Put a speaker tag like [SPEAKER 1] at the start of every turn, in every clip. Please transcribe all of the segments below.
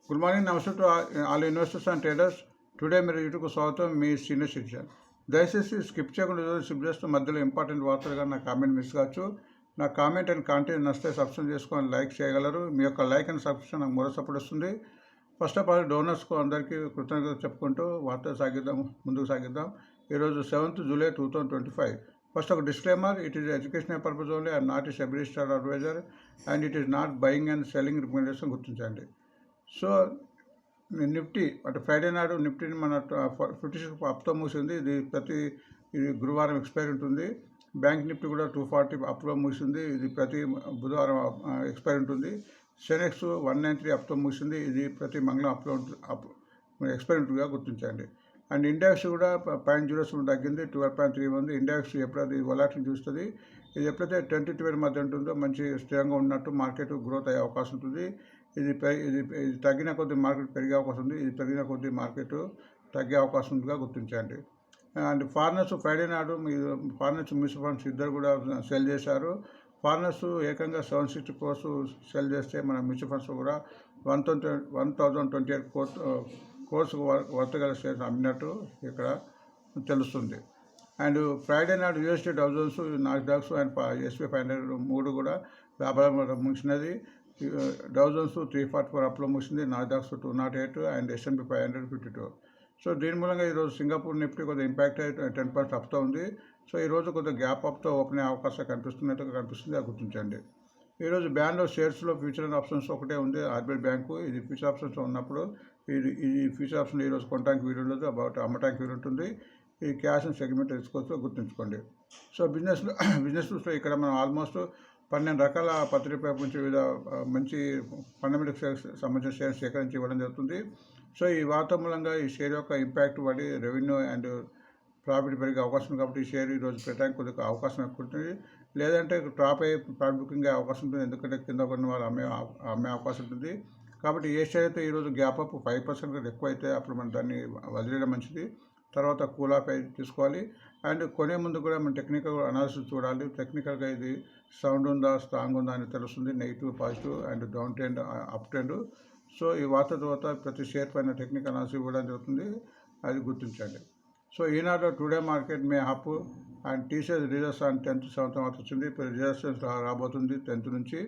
[SPEAKER 1] Good morning, నమస్తే to all investors and traders. Today మీరు యూట్యూబ్కు స్వాగతం. మీ సీనియర్ సిటిజన్. దయచేసి స్కిప్ చేయకుండా స్కిప్ చేస్తూ మధ్యలో ఇంపార్టెంట్ వార్తలుగా నా కామెంట్ మిస్ కావచ్చు. నా కామెంట్ అండ్ కాంటెంట్ నచ్చితే సబ్స్క్రైబ్ చేసుకొని లైక్ చేయగలరు. మీ యొక్క లైక్ అండ్ సబ్స్క్రిప్షన్ నాకు మరో సపోర్ట్ వస్తుంది. ఫస్ట్ ఆఫ్ ఆల్ డోనర్స్కు అందరికీ కృతజ్ఞతలు చెప్పుకుంటూ వార్త ముందుకు సాగిద్దాం. ఈరోజు 7th July 2025. ఫస్ట్ ఒక disclaimer, it is educational purpose only and not is every star advisor and it is not buying and selling recommendation గుర్తించండి. సో నిఫ్టీ అంటే ఫ్రైడే నాడు నిఫ్టీని మన 56 అప్తో మూసింది. ఇది గురువారం ఎక్స్పైరీ ఉంటుంది. బ్యాంక్ నిఫ్టీ కూడా 240 అప్లో మూసింది. ఇది ప్రతి బుధవారం ఎక్స్పైరీ ఉంటుంది. సెనెక్స్ 193 అప్తో మూసింది. ఇది ప్రతి మంగళం ఎక్స్పైరీ ఉంటుందిగా గుర్తించండి. అండ్ ఇండెక్స్ కూడా 0.07 తగ్గింది, 12.3 ఉంది. ఇండెక్స్ ఎప్పుడైతే వొలాటిలిటీ చూస్తుంది, ఇది ఎప్పుడైతే 10-12 మధ్య ఉంటుందో మంచి స్థిరంగా ఉన్నట్టు మార్కెట్ గ్రోత్ అయ్యే అవకాశం ఉంటుంది. ఇది తగ్గిన కొద్ది మార్కెట్ పెరిగే అవకాశం ఉంది. ఇది పెరిగిన కొద్ది మార్కెట్ తగ్గే అవకాశం ఉందిగా గుర్తించండి. అండ్ ఫారినర్స్ ఫ్రైడే నాడు ఫారినర్స్ మ్యూచువల్ ఫండ్స్ ఇద్దరు కూడా సెల్ చేశారు. ఫారినర్స్ ఏకంగా 760 crores సెల్ చేస్తే మన మ్యూచువల్ ఫండ్స్ కూడా 1028 crores వర్తగల షేర్స్ అమ్మినట్టు ఇక్కడ తెలుస్తుంది. అండ్ ఫ్రైడే నాడు USD Dow Jones, Nasdaqs and S&P 500 మూడు కూడా వ్యాపారం ముగిసినది. డౌ జోన్స్ 344 అప్లో ముగిసింది, నాస్డాక్స్ 208 అండ్ S&P 500 52. సో దీని మూలంగా ఈరోజు సింగపూర్ నిఫ్టీ కొద్దిగా ఇంపాక్ట్ అయ్యి 10% అప్తో ఉంది. సో ఈరోజు కొద్దిగా గ్యాప్ అప్తో ఓపెన్ అయ్యే అవకాశం కనిపిస్తున్నట్టుగా కనిపిస్తుంది, అది గుర్తించండి. ఈరోజు బ్యాన్లో షేర్స్లో ఫ్యూచర్ అండ్ ఆప్షన్స్ ఒకటే ఉంది, ఆర్బీఐ బ్యాంకు. ఇది ఫ్యూచర్ ఆప్షన్స్ ఉన్నప్పుడు ఈ ఫ్యూచర్ ఆప్షన్ ఈరోజు కొనడానికి వీలు ఉండదు, అమ్మటానికి వీలు ఉంటుంది. ఈ క్యాష్ అండ్ సెగ్మెంట్ తీసుకోవచ్చు, గుర్తుంచుకోండి. సో బిజినెస్లో ఇక్కడ మనం ఆల్మోస్ట్ 12 రకాల పత్రిక నుంచి వివిధ మంచి ఫండమెంటల్ షేర్స్ సంబంధించిన షేర్స్ సేకరించి ఇవ్వడం జరుగుతుంది. సో ఈ వార్త మూలంగా ఈ షేర్ యొక్క ఇంపాక్ట్ పడి రెవెన్యూ అండ్ ప్రాఫిట్ పెరిగే అవకాశం ఉంది. కాబట్టి ఈ షేర్ ఈరోజు పెట్టడానికి కొద్దిగా అవకాశం ఎక్కువ ఉంటుంది. లేదంటే డ్రాప్ అయ్యి ప్రాఫిట్ బుకింగ్ అయ్యే అవకాశం ఉంటుంది, ఎందుకంటే కింద కొన్ని వాళ్ళు అమ్మే అవకాశం ఉంటుంది. కాబట్టి ఏ షేర్ అయితే ఈరోజు గ్యాప్ అప్ 5% కంటే ఎక్కువ అయితే అప్పుడు మనం దాన్ని వదిలేయడం మంచిది. తర్వాత కూల్ ఆఫ్ అయి తీసుకోవాలి. అండ్ కొనే ముందు కూడా మనం టెక్నికల్ అనాలిసిస్ చూడాలి. టెక్నికల్గా ఇది సౌండ్ ఉందా, స్ట్రాంగ్ ఉందా అని తెలుస్తుంది. Negative, positive and down trend, up trend. So ఈ వార్త తర్వాత ప్రతి షేర్ పైన టెక్నికల్ అనాలిసిస్ ఇవ్వడం జరుగుతుంది, అది గుర్తించండి. So Eenadu today market May up and TCS results on 10th 7th March వచ్చింది. ఇప్పుడు రిజల్ట్స్ రాబోతుంది 10th నుంచి.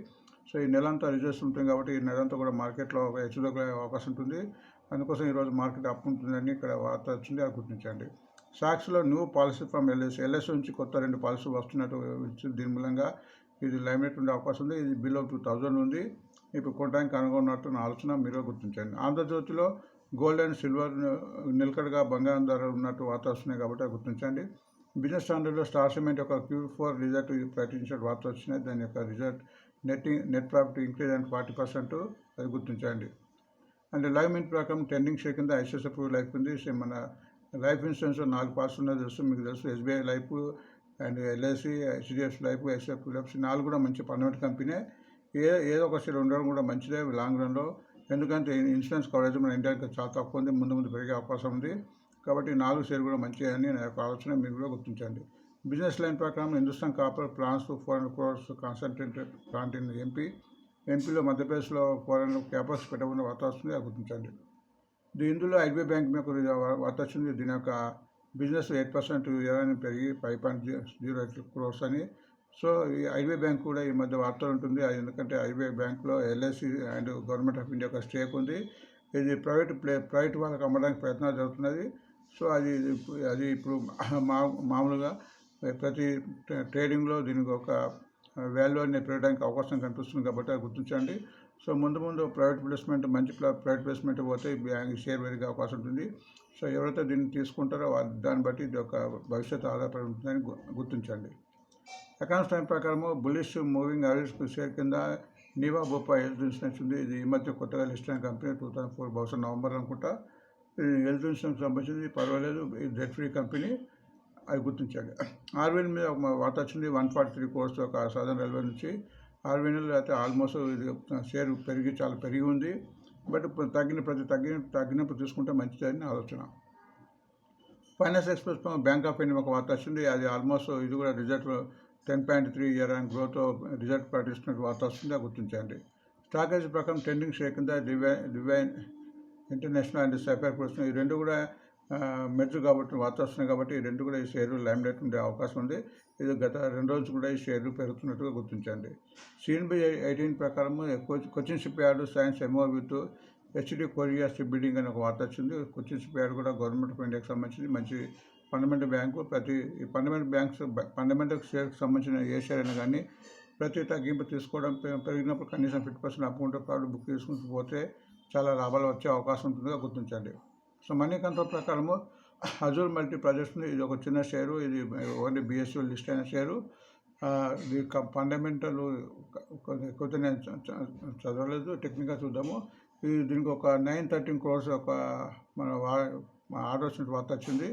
[SPEAKER 1] సో ఈ నెలంతా రిజల్ట్స్ ఉంటుంది కాబట్టి ఈ నెలంతా కూడా మార్కెట్లో ఒక హెచ్చుతగ్గుల అవకాశం ఉంటుంది. అందుకోసం ఈరోజు మార్కెట్ అప్ ఉంటుందని ఇక్కడ వార్త వచ్చింది, అది గుర్తించండి. స్టాక్స్లో న్యూ పాలసీ ఫ్రమ్ ఎల్ఐసి నుంచి కొత్త 2 పాలసీలు వస్తున్నట్టు ఇచ్చింది. దీని మూలంగా ఇది లైమ్లైట్ ఉండే అవకాశం ఉంది. ఇది బిలో 2000 ఉంది. ఇప్పుడు కొనడానికి అనుకున్నట్టు నా ఆలోచన, మీరు గుర్తించండి. ఆంధ్రజ్యోతిలో గోల్డ్ అండ్ సిల్వర్ నిలకడగా బంగారం ధర ఉన్నట్టు వార్త వస్తున్నాయి కాబట్టి అది గుర్తించండి. బిజినెస్ స్టాండర్డ్లో స్టార్ సిమెంట్ యొక్క Q4 రిజల్ట్ ప్రకటించిన వార్త వచ్చినాయి. దాని యొక్క result net profit increase and 40%, అది గుర్తించండి. అండ్ లైవ్ మింట్ ప్రకారం ట్రెండింగ్ షేర్ కింద ICICI లైఫ్ ఉంది. మన లైఫ్ ఇన్సూరెన్స్ 4 పార్ట్స్ ఉన్నది తెలుసు, మీకు తెలుసు. SBI life and LIC, HDFC life, ICICI life 4 కూడా మంచి పర్మనెంట్ కంపెనీ. ఏదో ఒక షేర్ ఉండడం కూడా మంచిదే లాంగ్ రన్లో, ఎందుకంటే ఇన్సూరెన్స్ కవరేజ్ మన ఇండియాకి చాలా తక్కువ ఉంది, ముందు పెరిగే అవకాశం ఉంది. కాబట్టి 4 షేర్ కూడా మంచిదే అని నా యొక్క ఆలోచన, మీరు కూడా గుర్తించండి. బిజినెస్ లైన్ ప్రకారం Hindustan copper plans 400 crores concentrated plant in ఎంపీలో మధ్యప్రదేశ్లో 400 క్యాపర్స్ పెట్టకుండా వార్త వస్తుంది, అది గుర్తించండి. ఇందులో ఐడిబిఐ బ్యాంక్ మీకు వార్త వచ్చింది. దీని యొక్క బిజినెస్ 8% ఇయర్ పెరిగి 5.08 crores అని. సో ఈ ఐడిబిఐ బ్యాంక్ కూడా ఈ మధ్య వార్తలు ఉంటుంది, అది ఎందుకంటే ఐడిబిఐ బ్యాంక్లో LIC and government of India యొక్క స్టేక్ ఉంది. ఇది ప్రైవేట్ వాళ్ళకి అమ్మడానికి ప్రయత్నాలు జరుగుతున్నది. సో అది ఇప్పుడు మామూలుగా ప్రతి ట్రేడింగ్లో దీనికి ఒక వాల్యూ అనేది పెరగడానికి అవకాశం కనిపిస్తుంది కాబట్టి అది గుర్తించండి. సో ముందు ప్రైవేట్ ప్లేస్మెంట్, మంచి ప్రైవేట్ ప్లేస్మెంట్ పోతే బ్యాంక్ షేర్ పెరిగే అవకాశం ఉంటుంది. సో ఎవరైతే దీన్ని తీసుకుంటారో దాన్ని బట్టి ఇది ఒక భవిష్యత్తు ఆధారపడి ఉంటుందని గుర్తించండి. అకౌంట్స్ టైం ప్రకారము బుల్లిష్ మూవింగ్ యావరేజ్ షేర్ కింద నీవా బొప్పా హెల్త్ ఇన్సూరెన్స్ ఉంది. ఇది ఈ మధ్య కొత్తగా లిస్ట్ అయిన కంపెనీ, 2004 బహుశా నవంబర్ అనుకుంటా. హెల్త్ ఇన్సూరెన్స్ సంబంధించింది, పర్వాలేదు, ఇది డెట్ ఫ్రీ కంపెనీ, అది గుర్తించండి. ఆర్వీఎల్ మీద ఒక వార్త వచ్చింది. 143 crores ఒక సదరన్ రైల్వే నుంచి. ఆర్వీఎల్ అయితే ఆల్మోస్ట్ ఇది షేర్ చాలా పెరిగి ఉంది. బట్ తగ్గినప్పుడు తీసుకుంటే మంచిదని ఆలోచన. Finance express bank of India ఒక వార్త వచ్చింది. అది ఆల్మోస్ట్ ఇది కూడా result 10.3 year and growth result ప్రకటిస్తున్నట్టు వార్త వస్తుంది, అది గుర్తించండి. స్టాకేజ్ ప్రకారం ట్రెండింగ్ షేర్ కింద డివైన్ ఇంటర్నేషనల్ అండ్ సైపర్ ప్రొడక్షన్ ఈ రెండు కూడా మెర్జ్ కాబట్టి వార్త వస్తున్నాయి కాబట్టి ఈ రెండు కూడా ఈ షేర్లు లైమ్లైట్ ఉండే అవకాశం ఉంది. ఇది గత 2 రోజులు కూడా ఈ షేర్లు పెరుగుతున్నట్టుగా గుర్తించండి. CNB 18 ప్రకారం Cochin ship yard science with HD Korea ship building అనే ఒక వార్త వచ్చింది. కొచ్చిన్ షిప్ యార్డ్ కూడా గవర్నమెంట్ ఆఫ్ ఇండియాకి సంబంధించి మంచి ఫండమెంటల్ బ్యాంకు. ఫండమెంటల్ షేర్కి సంబంధించిన ఏ షేర్ అయినా కానీ ప్రతి తగ్గింపు తీసుకోవడం పెరిగినప్పుడు కనీసం 50% అమౌంట్ కార్డు బుక్ చేసుకుంటూ పోతే చాలా లాభాలు వచ్చే అవకాశం ఉంటుందిగా గుర్తించండి. సో మనీ కంట్రోల్ ప్రకారము అజూర్ మల్టీ ప్రాజెక్ట్స్ ఇది ఒక చిన్న షేరు. ఇది ఓన్లీ BSE లిస్ట్ అయిన షేరు. ఇది ఫండమెంటల్ ఎక్కువ నేను చదవలేదు, టెక్నికల్ చూద్దాము. దీనికి ఒక 913 crores ఒక మన ఆర్డర్ వచ్చిన వార్త వచ్చింది,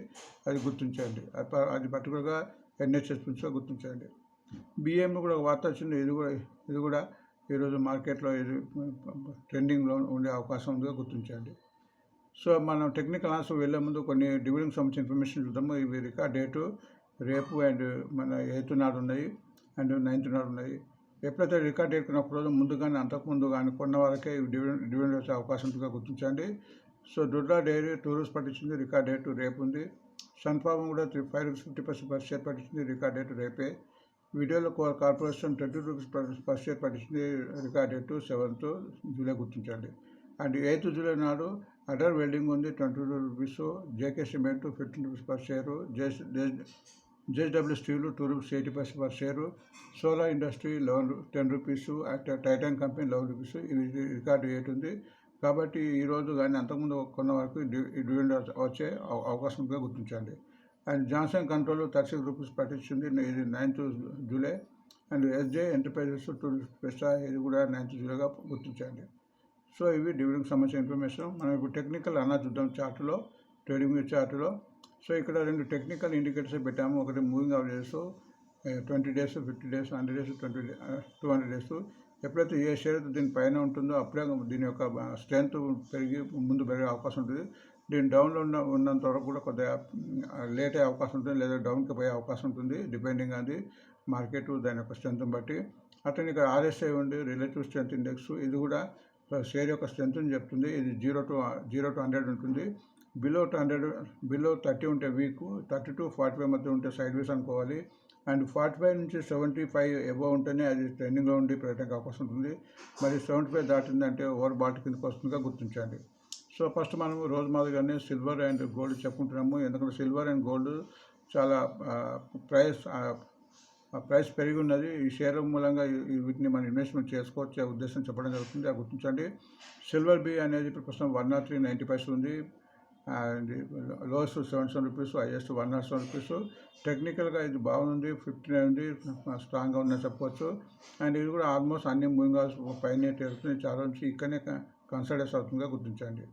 [SPEAKER 1] అది గుర్తించండి. అది పర్టికులర్గా NHS నుంచి గుర్తించండి. BME కూడా ఒక వార్త వచ్చింది, ఇది కూడా ఈరోజు మార్కెట్లో ఇది ట్రెండింగ్లో ఉండే అవకాశం ఉందిగా గుర్తించండి. సో మనం టెక్నికల్ ఆన్సర్ వెళ్ళే ముందు కొన్ని డివిడెండ్ సంబంధించిన ఇన్ఫర్మేషన్ చూద్దాము. ఇవి రికార్డ్ డేటు రేపు అండ్ మన 8th నాడు ఉన్నాయి అండ్ 9th నాడు ఉన్నాయి. ఎప్పుడైతే రికార్డ్ డేట్ కొన్నప్పుడు రోజు ముందు కానీ అంతకుముందు కానీ కొన్న వారికే డివిడెండ్ వచ్చే అవకాశం ఉంటుందిగా గుర్తించండి. సో దుడ్లా డైరీ 2 రూపీస్ పట్టించింది, రికార్డ్ డేట్ రేపు ఉంది. సన్ఫార్మ్ కూడా 5 రూపీస్ 50% పర్ షేర్ పట్టించింది, రికార్డ్ డేట్ రేపే. వీడియోలో కార్పొరేషన్ 20 రూపీస్ పర్ షేర్ పట్టించింది, రికార్డ్ డేట్ 7th జూలై గుర్తించండి. అండ్ 8th జూలై నాడు అడర్ వెల్డింగ్ ఉంది 22 rupees, JK cement 15 rupees per share, JSW steel 2 rupees 80% per share, solar industry 10 rupees, Titan company 11 rupees. ఇవి record 8 ఉంది కాబట్టి ఈరోజు కానీ అంతకుముందు కొన్న వరకు డివిడెండ్ వచ్చే అవకాశం ఉందిగా గుర్తించండి. అండ్ జాన్సన్ కంట్రోల్ 36 రూపీస్ పట్టించింది, ఇది 9th July. And SJ enterprises 2 rupees ఇది కూడా 9th జూలైగా గుర్తించండి. సో ఇవి డివిడెండ్కి సంబంధించిన ఇన్ఫర్మేషన్. మనం ఇప్పుడు టెక్నికల్ అన్నా చూద్దాం చార్టులో, ట్రేడింగ్ వ్యూ చార్టులో. సో ఇక్కడ 2 టెక్నికల్ ఇండికేటర్స్ పెట్టాము. ఒకటి moving averages 20 days, 50 days, 100 days, 200 days. ఎప్పుడైతే ఏ షేర్ దీనిపైన ఉంటుందో అప్పుడే దీని యొక్క స్ట్రెంత్ పెరిగి ముందు పెరిగే అవకాశం ఉంటుంది. దీని డౌన్లో ఉన్నంత వరకు కూడా కొద్దిగా లేట్ అయ్యే అవకాశం ఉంటుంది, లేదా డౌన్కి పోయే అవకాశం ఉంటుంది, డిపెండింగ్ ఆన్ ది మార్కెట్ దాని యొక్క స్ట్రెంత్ని బట్టి. అట్లనే ఇక్కడ RSI ఉంది, రిలేటివ్ స్ట్రెంత్ ఇండెక్స్. ఇది కూడా షేర్ యొక్క స్ట్రెంత్ని చెప్తుంది. ఇది 0 to 100 ఉంటుంది. బిలో 30 ఉంటే వీక్, 30 to 45 మధ్య ఉంటే సైడ్ వేస్ అనుకోవాలి. అండ్ 45 నుంచి 75 ఎబో ఉంటేనే అది ట్రెండింగ్లో ఉండి పెట్టడానికి అవకాశం ఉంటుంది. మరి 75 దాటిందంటే ఓవర్ బాల్ట్ కిందకి వస్తుందిగా గుర్తించండి. సో ఫస్ట్ మనం రోజు మాదిరిగానే సిల్వర్ అండ్ గోల్డ్ చెప్పుకుంటున్నాము. ఎందుకంటే సిల్వర్ అండ్ గోల్డ్ చాలా ప్రైస్ పెరిగి ఉన్నది. ఈ షేర్ మూలంగా వీటిని మనం ఇన్వెస్ట్మెంట్ చేసుకోవచ్చే ఉద్దేశం చెప్పడం జరుగుతుంది, అది గుర్తించండి. సిల్వర్ B అనేది ఇప్పుడు ప్రస్తుతం 103.90 ఉంది. And lowest 77 rupees, highest 107 rupees. టెక్నికల్గా ఇది బాగుంది, 59 ఉంది, స్ట్రాంగ్గా ఉందని చెప్పవచ్చు. అండ్ ఇది కూడా ఆల్మోస్ట్ అన్ని మూవింగ్ అవర్స్ పైన తేలుతుంది, చాలా నుంచి ఇక్కడనే కన్సల్టేస్ అవుతుందిగా గుర్తించండి.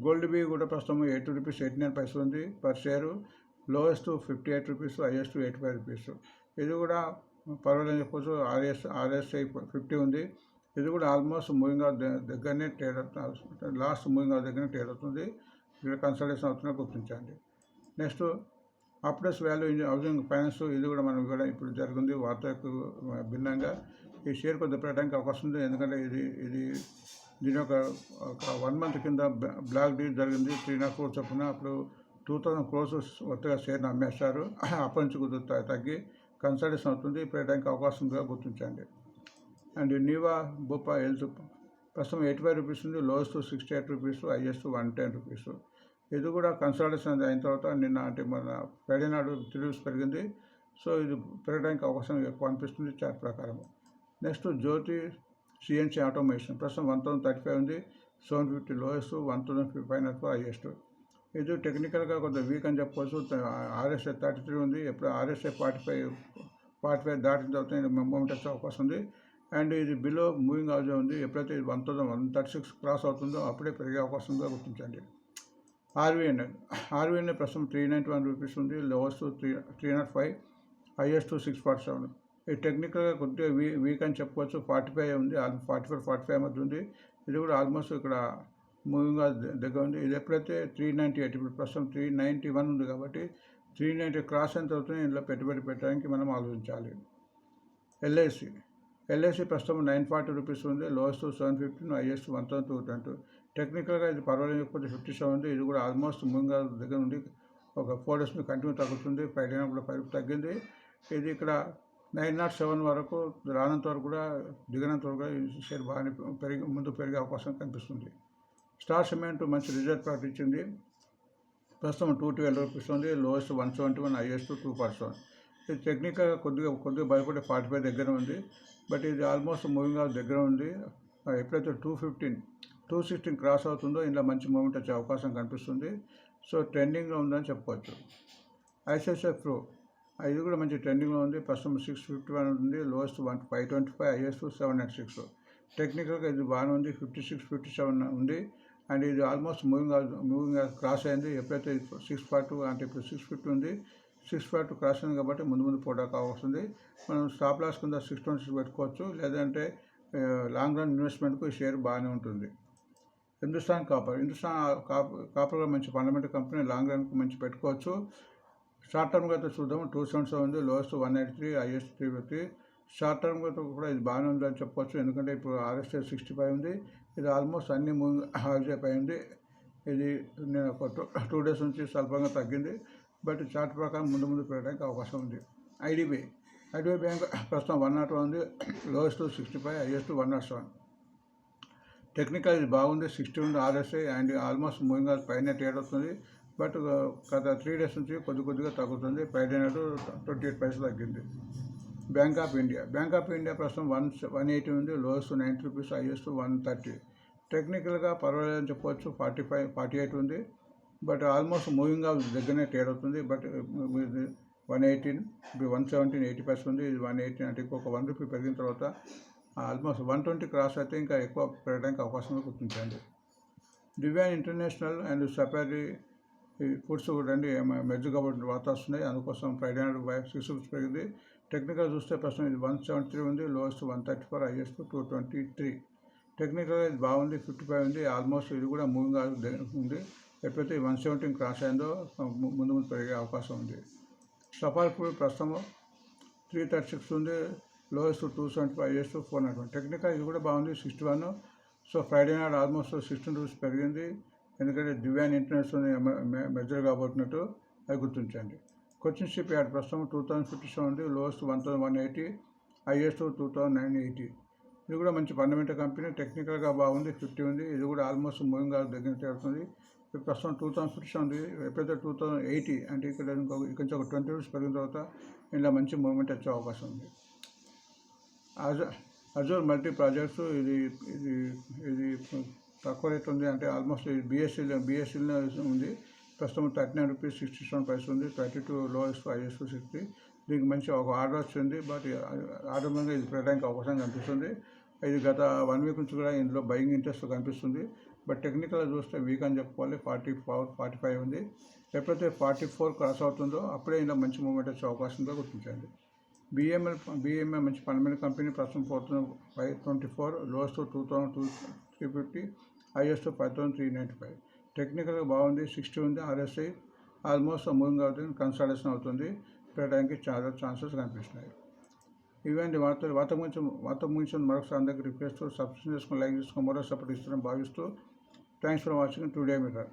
[SPEAKER 1] గోల్డ్ B కూడా ప్రస్తుతం 80 రూపీస్ 89 ఉంది per share. Lowest 58 rupees, highest 85 rupees. ఇది కూడా పర్వాలేదు చెప్పవచ్చు. RSI 50 ఉంది. ఇది కూడా ఆల్మోస్ట్ మూవింగ్ అవర్ దగ్గరనే ట్రేడ్ అవుతుంది, లాస్ట్ మూవింగ్ అవర్ దగ్గరనే ట్రేడ్ అవుతుంది. ఇక్కడ కన్సల్టేషన్ అవుతున్నా గుర్తించండి. నెక్స్ట్ అప్డేస్ వాల్యూ హౌసింగ్ ఫైనాన్స్, ఇది కూడా మనం కూడా ఇప్పుడు జరిగింది వార్తకు భిన్నంగా. ఈ షేర్ కొద్దిగా పెట్టడానికి అవకాశం ఉంది, ఎందుకంటే ఇది దీని ఒక 1 month కింద బ్లాక్ డీల్ జరిగింది 300 crores చొప్పున. అప్పుడు 2000 crores కొత్తగా షేర్ని అమ్మేస్తారు. అప్పటి నుంచి కొద్దిగా తగ్గి కన్సల్టేషన్ అవుతుంది, పెట్టడానికి అవకాశం ఉందిగా గుర్తించండి. అండ్ నివా భోపా హెల్త్ ప్రస్తుతం 85 రూపీస్ ఉంది, లోయెస్ట్ 68 రూపీస్, హైయెస్ట్ 110 రూపీస్. ఇది కూడా కన్సల్టేషన్ అయిన తర్వాత నిన్న అంటే మన ఫ్రైడే నాడు 3 రూపీస్ పెరిగింది. సో ఇది పెరగడానికి అవకాశం ఎక్కువ అనిపిస్తుంది చార్ట్ ప్రకారం. నెక్స్ట్ జ్యోతి CNC ఆటోమేషన్ ప్రస్తుతం 1035 ఉంది, 750 లోయెస్ట్, 1055 హైయెస్ట్. ఇది టెక్నికల్గా కొంచెం వీక్ అని చెప్పవచ్చు. RSI 33 ఉంది, ఎప్పుడు RSI 45 దాటిన తర్వాత మూమెంట్ వచ్చే అవకాశం ఉంది. అండ్ ఇది బిలో మూవింగ్ అవరేజ్ ఉంది, ఎప్పుడైతే 1136 క్రాస్ అవుతుందో అప్పుడే పెరిగే అవకాశం ఉందో గుర్తించండి. RVNL ప్రస్తుతం 391 రూపీస్ ఉంది, లోవెస్ట్ 305, హైయెస్ట్ 647. ఇది టెక్నికల్గా కొద్దిగా వీక్ అని చెప్పుకోవచ్చు. 45 ఉంది, 45 మధ్య ఉంది. ఇది కూడా ఆల్మోస్ట్ ఇక్కడ మూవింగ్ దగ్గర ఉంది. ఇది ఎప్పుడైతే 398, ఇప్పుడు ప్రస్తుతం 391 ఉంది కాబట్టి 390 క్రాస్ ఎంత అవుతుంది, ఇందులో పెట్టుబడి పెట్టడానికి మనం ఆలోచించాలి. LIC ఎల్ఐసి ప్రస్తుతం 940 రూపీస్ ఉంది, లోయెస్ట్ 715, హైయెస్ట్ 1210. టెక్నికల్గా ఇది పర్వాలేదు, కొంచెం 57 ఉంది. ఇది కూడా ఆల్మోస్ట్ మూవింగ్ దగ్గర ఉంది, ఒక 4 డేస్ మీద కంటిన్యూ తగ్గుతుంది. ఫ్రైడే కూడా 5 తగ్గింది. ఇది ఇక్కడ 907 వరకు రానంత వరకు కూడా, దిగినంత వరకు కూడా ఈ షేర్ బాగానే పెరిగే అవకాశం కనిపిస్తుంది. స్టార్ సిమెంట్ మంచి రిజల్ట్ ప్రకటించింది. ప్రస్తుతం 212 రూపీస్ ఉంది, లోయెస్ట్ 171, హైయెస్ట్ 247. ఇది టెక్నికల్గా కొద్దిగా భయపడే 45 దగ్గర ఉంది, బట్ ఇది ఆల్మోస్ట్ మూవింగ్ దగ్గర ఉంది. ఎప్పుడైతే 216 క్రాస్ అవుతుందో ఇందులో మంచి మూమెంట్ వచ్చే అవకాశం కనిపిస్తుంది. సో ట్రెండింగ్లో ఉందని చెప్పుకోవచ్చు. ఐసిఐసిఐ ప్రో ఇది కూడా మంచి ట్రెండింగ్లో ఉంది. ప్రస్తుతం 651 ఉంది, లోయెస్ట్ 525, హైయెస్ట్ 796. టెక్నికల్గా ఇది బాగానే ఉంది, 56, 57 ఉంది. అండ్ ఇది ఆల్మోస్ట్ మూవింగ్ క్రాస్ అయింది. ఎప్పుడైతే 642 అంటే ఇప్పుడు 650 ఉంది, 642 క్రాస్ అయింది కాబట్టి ముందు పోవడానికి వస్తుంది. మనం స్టాప్ లాస్ కింద 626 పెట్టుకోవచ్చు, లేదంటే లాంగ్ రన్ ఇన్వెస్ట్మెంట్కు ఈ షేర్ బాగానే ఉంటుంది. హిందుస్థాన్ కాపర్ మంచి ఫండమెంటల్ కంపెనీ, లాంగ్ రన్కు మంచి పెట్టుకోవచ్చు. షార్ట్ టర్మ్గా అయితే చూద్దాం. 277 ఉంది, లోయెస్ట్ 183, హైయెస్ట్ 350. షార్ట్ టర్మ్గా కూడా ఇది బాగానే ఉందని చెప్పవచ్చు, ఎందుకంటే ఇప్పుడు RSI 65 ఉంది. ఇది ఆల్మోస్ట్ అన్ని మూవింగ్ యావరేజ్ అయింది. ఇది నేను ఒక 2 డేస్ నుంచి స్వల్పంగా తగ్గింది, బట్ చార్ట్ ప్రకారం ముందు పెరగడానికి అవకాశం ఉంది. ఐడిబిఐ బ్యాంక్ ప్రస్తుతం 101 ఉంది, లోయెస్ట్ 65, హైయెస్ట్ 107. టెక్నికల్ ఇది బాగుంది, 60 ఉంది RSI, అండ్ ఆల్మోస్ట్ మూవింగ్ పైన ట్రేడ్ అవుతుంది. బట్ గత 3 డేస్ నుంచి కొద్దిగా తగ్గుతుంది. ఫ్రైడే నాడు 28 పైసలు తగ్గింది. బ్యాంక్ ఆఫ్ ఇండియా ప్రస్తుతం 180 ఉంది, లోయెస్ట్ 90 రూపీస్, హైయెస్ట్ 130. టెక్నికల్గా పర్వాలేదని చెప్పవచ్చు, 45, 48 ఉంది, బట్ ఆల్మోస్ట్ మూవింగ్ దగ్గరనే ట్రేడ్ అవుతుంది. బట్ 118, 117, 80 పైసలు ఉంది. ఇది 118 అంటే ఇంకొక 1 రూపీ పెరిగిన తర్వాత ఆల్మోస్ట్ 120 క్రాస్ అయితే ఇంకా ఎక్కువ పెరగడానికి అవకాశం గుర్తించండి. దివ్యాన్ ఇంటర్నేషనల్ అండ్ సఫారీ ఫుడ్స్ కూడా మెర్జ్ కాబట్టి వార్త వస్తున్నాయి, అందుకోసం ఫ్రైడే నాడు 6 రూపీస్ పెరిగింది. టెక్నికల్ చూస్తే ప్రస్తుతం ఇది 173 ఉంది, లోయెస్ట్ 134, హైయెస్ట్ 223. టెక్నికల్గా ఇది బాగుంది, 55 ఉంది, ఆల్మోస్ట్ ఇది కూడా మూవింగ్ ఉంది. ఎప్పుడైతే 117 క్రాస్ అయిందో ముందు పెరిగే అవకాశం ఉంది. సఫారీ ఫుడ్ ప్రస్తుతం 336 ఉంది, లోయెస్ట్ 275, హైయెస్ట్ 401. టెక్నికల్ ఇది కూడా బాగుంది, 61. సో ఫ్రైడే నాడు ఆల్మోస్ట్ 16 రూపీస్ పెరిగింది, ఎందుకంటే దివ్యాన్ ఇంటర్నేషనల్ మెజర్ కాబోతున్నట్టు అది గుర్తించండి. కొచ్చిన్ షిప్ యార్డ్ ప్రస్తుతం 2057 ఉంది, లోయెస్ట్ 1180, హైయెస్ట్ 2980. ఇది కూడా మంచి ఫండమెంటల్ కంపెనీ, టెక్నికల్గా బాగుంది, 50 ఉంది. ఇది కూడా ఆల్మోస్ట్ మూవింగ్ దగ్గర చేరుతుంది. ప్రస్తుతం 2057 ఉంది, ఎప్పుడైతే 2080 అంటే ఇక్కడ నుంచి ఒక 20 రూపీస్ పెరిగిన తర్వాత ఇలా మంచి మూవ్మెంట్ వచ్చే అవకాశం ఉంది. అజూర్ మల్టీ ప్రాజెక్ట్స్ ఇది తక్కువ రేట్ ఉంది, అంటే ఆల్మోస్ట్ బిఎస్సీలో ఉంది. ప్రస్తుతం 39 రూపీస్ 67 పైసలు ఉంది, 32 లోయెస్ట్, హైయెస్ట్ 60. దీనికి మంచి ఒక ఆర్డర్ వచ్చింది, బట్ ఆర్డర్ మీద ఇది పెరగడానికి అవకాశం కనిపిస్తుంది. ఇది గత 1 వీక్ నుంచి కూడా ఇందులో బయింగ్ ఇంట్రెస్ట్ కనిపిస్తుంది, బట్ టెక్నికల్గా చూస్తే వీక్ అని చెప్పుకోవాలి. 44, 45 ఉంది. ఎప్పుడైతే 44 క్రాస్ అవుతుందో అప్పుడే ఇందులో మంచి మూవ్మెంట్ వచ్చే అవకాశం ఉందో గుర్తించండి. బిఎంఎల్ మంచి ఫండమెంటల్ కంపెనీ, ప్రస్తుతం 4524, లోయెస్ట్ 2350, హైయెస్ట్ 5395. టెక్నికల్గా బాగుంది, 60 ఉంది, RSI ఆల్మోస్ట్ మూవింగ్ అవుతుంది, కన్సల్టేషన్ అవుతుంది, పెట్టడానికి చాలా ఛాన్సెస్ కనిపిస్తున్నాయి. ఇవన్నీ వార్త గురించి మరొకసారి అందరికీ రిక్వెస్ట్, సబ్స్క్రైబ్ చేసుకొని లైక్ చేసుకొని మరో సపోర్ట్ ఇస్తారని భావిస్తూ thanks for watching today mirror.